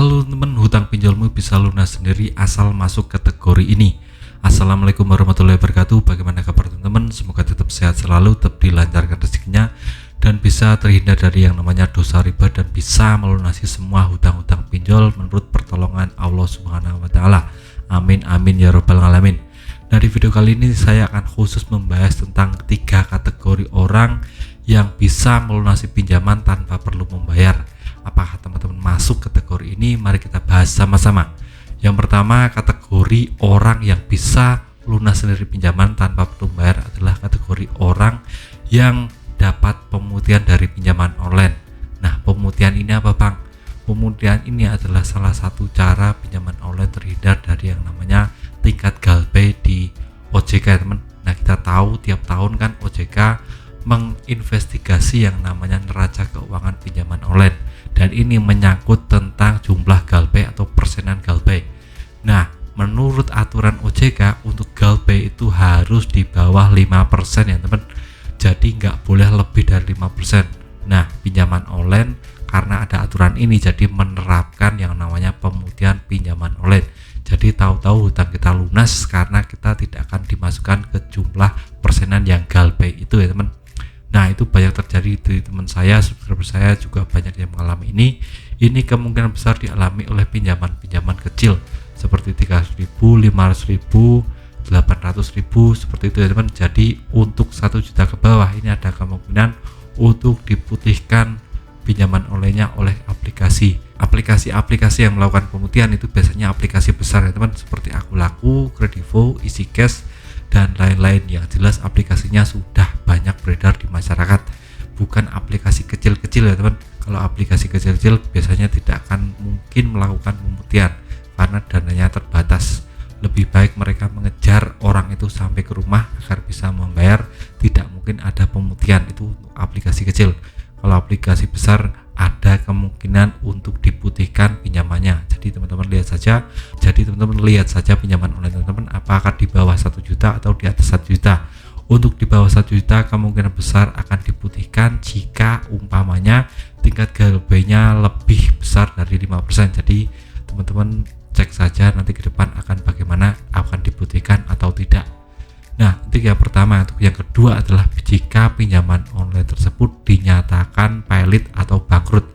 Halo teman, hutang pinjolmu bisa lunas sendiri asal masuk kategori ini. Assalamualaikum warahmatullahi wabarakatuh. Bagaimana kabar teman-teman? Semoga tetap sehat selalu, tetap dilancarkan rezekinya, dan bisa terhindar dari yang namanya dosa riba dan bisa melunasi semua hutang-hutang pinjol menurut pertolongan Allah Subhanahu wa Ta'ala. Amin amin ya robbal alamin. Nah, di video kali ini saya akan khusus membahas tentang 3 kategori orang yang bisa melunasi pinjaman tanpa perlu membayar. Apakah teman-teman masuk kategori ini? Mari kita bahas sama-sama. Yang pertama, kategori orang yang bisa lunas sendiri pinjaman tanpa perlu membayar adalah kategori orang yang dapat pemutihan dari pinjaman online. Nah, pemutihan ini apa Bang? Pemutihan ini adalah salah satu cara pinjaman online terhindar dari yang namanya tingkat galbay di OJK, teman. Nah, kita tahu tiap tahun kan OJK menginvestigasi yang namanya neraca keuangan pinjaman online, dan ini menyangkut tentang jumlah galbay atau persenan galbay. Nah, menurut aturan OJK untuk galbay itu harus di bawah 5% ya teman, jadi nggak boleh lebih dari 5%. Nah, pinjaman online karena ada aturan ini jadi menerapkan yang namanya pemutihan pinjaman online. Jadi tahu-tahu hutang kita lunas karena kita tidak akan dimasukkan ke jumlah persenan yang galbay itu ya teman. Nah, itu banyak terjadi di teman saya, subscriber saya juga banyak yang mengalami ini. Ini kemungkinan besar dialami oleh pinjaman-pinjaman kecil seperti 300.000, 500.000, 800.000 seperti itu ya teman. Jadi untuk 1 juta ke bawah ini ada kemungkinan untuk diputihkan pinjaman online-nya oleh aplikasi yang melakukan pemutihan. Itu biasanya aplikasi besar ya teman, seperti Akulaku, Kredivo, EasyCash, dan lain-lain. Yang jelas aplikasinya sudah banyak beredar di masyarakat, bukan aplikasi kecil-kecil ya teman. Kalau aplikasi kecil-kecil biasanya tidak akan mungkin melakukan pemutihan karena dananya terbatas. Lebih baik mereka mengejar orang itu sampai ke rumah agar bisa membayar. Tidak mungkin ada pemutihan itu untuk aplikasi kecil. Kalau aplikasi besar ada kemungkinan untuk diputihkan pinjamannya. Jadi teman-teman lihat saja pinjaman online teman-teman apakah di bawah 1 juta atau di atas 1 juta. Untuk di bawah 1 juta kemungkinan besar akan diputihkan jika umpamanya tingkat galbay-nya lebih besar dari 5%. Jadi teman-teman cek saja nanti ke depan akan bagaimana, akan diputihkan atau tidak. Nah, itu yang pertama. Untuk yang kedua adalah jika pinjaman online tersebut dinyatakan pailit atau bangkrut.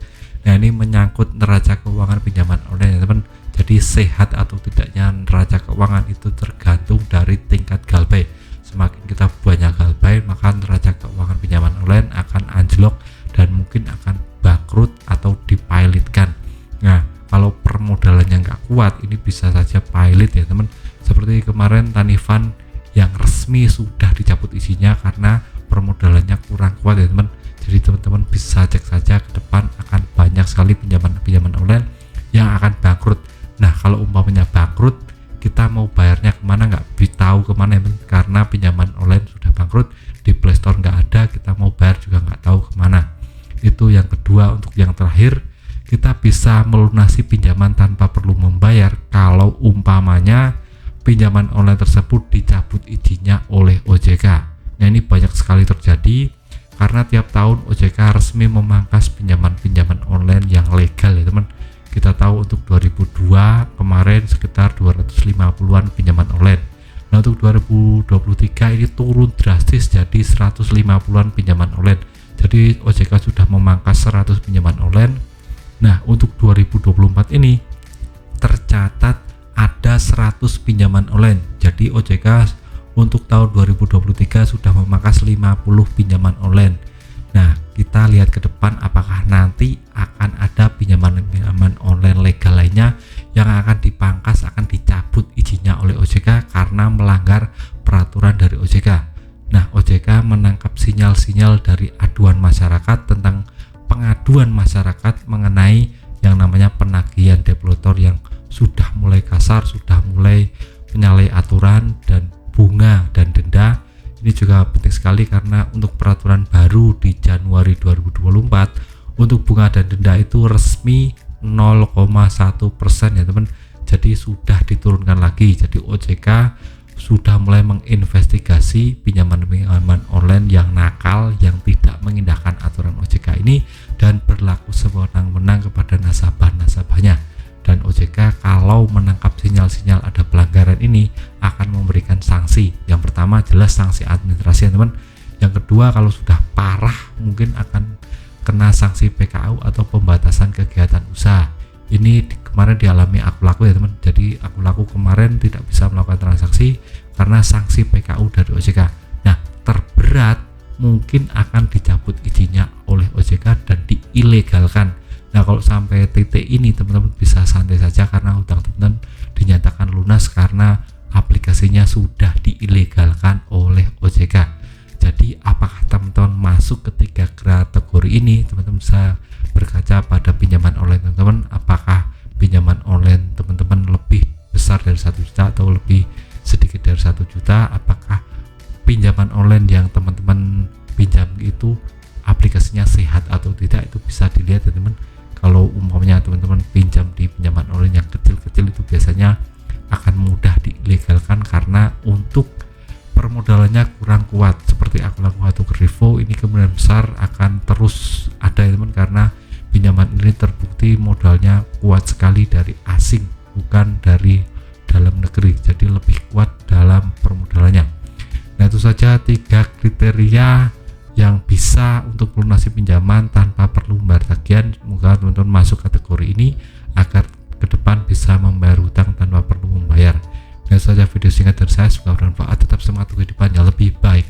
Nah, ini menyangkut neraca keuangan pinjaman online ya teman. Jadi sehat atau tidaknya neraca keuangan itu tergantung dari tingkat galbay. Semakin kita banyak galbay, maka neraca keuangan pinjaman online akan anjlok dan mungkin akan bangkrut atau dipailitkan. Nah, kalau permodalannya nggak kuat, ini bisa saja pailit ya teman. Seperti kemarin Tanifan yang resmi sudah dicabut izinnya karena permodalannya kurang kuat ya teman. Jadi teman-teman bisa cek saja ke depan akan banyak sekali pinjaman online yang akan bangkrut. Nah, kalau umpamanya bangkrut, kita mau bayarnya kemana, nggak tahu kemana ya teman, karena pinjaman online sudah bangkrut, di Playstore nggak ada, kita mau bayar juga nggak tahu kemana. Itu yang kedua. Untuk yang terakhir, kita bisa melunasi pinjaman tanpa perlu membayar kalau umpamanya pinjaman online tersebut dicabut izinnya oleh OJK. Nah, ini banyak sekali terjadi karena tiap tahun OJK resmi memangkas pinjaman-pinjaman online yang legal ya teman. Kita tahu untuk 2002 kemarin sekitar 250-an pinjaman online. Nah, untuk 2023 ini turun drastis jadi 150-an pinjaman online. Jadi OJK sudah memangkas 100 pinjaman online. Nah, untuk 2024 ini tercatat ada 100 pinjaman online. Jadi OJK untuk tahun 2023 sudah memangkas 50 pinjaman online. Nah, kita lihat ke depan apakah nanti akan ada pinjaman-pinjaman online legal lainnya yang akan dipangkas, akan dicabut izinnya oleh OJK karena melanggar peraturan dari OJK. Nah, OJK menangkap sinyal-sinyal dari aduan masyarakat tentang pengaduan masyarakat mengenai yang namanya penagihan debitor yang sudah mulai kasar, sudah mulai menyalahi aturan, dan bunga dan denda. Ini juga penting sekali karena untuk peraturan baru di Januari 2024 untuk bunga dan denda itu resmi 0,1% ya teman. Jadi sudah diturunkan lagi. Jadi OJK sudah mulai menginvestigasi pinjaman-pinjaman online yang nakal, yang tidak mengindahkan aturan OJK ini dan berlaku sewenang-wenang kepada nasabah-nasabahnya. Dan kalau menangkap sinyal-sinyal ada pelanggaran ini akan memberikan sanksi. Yang pertama jelas sanksi administrasi teman. Yang kedua kalau sudah parah mungkin akan kena sanksi PKU atau pembatasan kegiatan usaha. Ini kemarin dialami aku laku ya teman. Jadi aku laku kemarin tidak bisa melakukan transaksi karena sanksi PKU dari OJK. Nah terberat mungkin akan dicabut izinnya oleh OJK dan diilegalkan. Nah kalau sampai titik ini teman-teman bisa santai saja karena hutang teman-teman dinyatakan lunas karena aplikasinya sudah diilegalkan oleh OJK. Jadi apakah teman-teman masuk ketiga kategori ini? Teman-teman bisa berkaca pada pinjaman online teman-teman, apakah pinjaman online teman-teman lebih besar dari 1 juta atau lebih sedikit dari 1 juta, apakah pinjaman online yang teman-teman pinjam itu aplikasinya sehat atau tidak, itu bisa dilihat teman-teman. Kalau umpamanya teman-teman pinjam di pinjaman online yang kecil-kecil itu biasanya akan mudah diilegalkan karena untuk permodalannya kurang kuat. Seperti aku lakukan waktu kredivo ini kemungkinan besar akan terus ada teman karena pinjaman ini terbukti modalnya kuat sekali dari asing bukan dari dalam negeri, jadi lebih kuat dalam permodalannya. Nah itu saja 3 kriteria yang bisa untuk melunasi pinjaman tanpa perlu membayar tagihan. Semoga teman-teman masuk kategori ini agar ke depan bisa membayar hutang tanpa perlu membayar. Dan saja video singkat dari saya, semoga bermanfaat. Tetap semangat kehidupan yang lebih baik.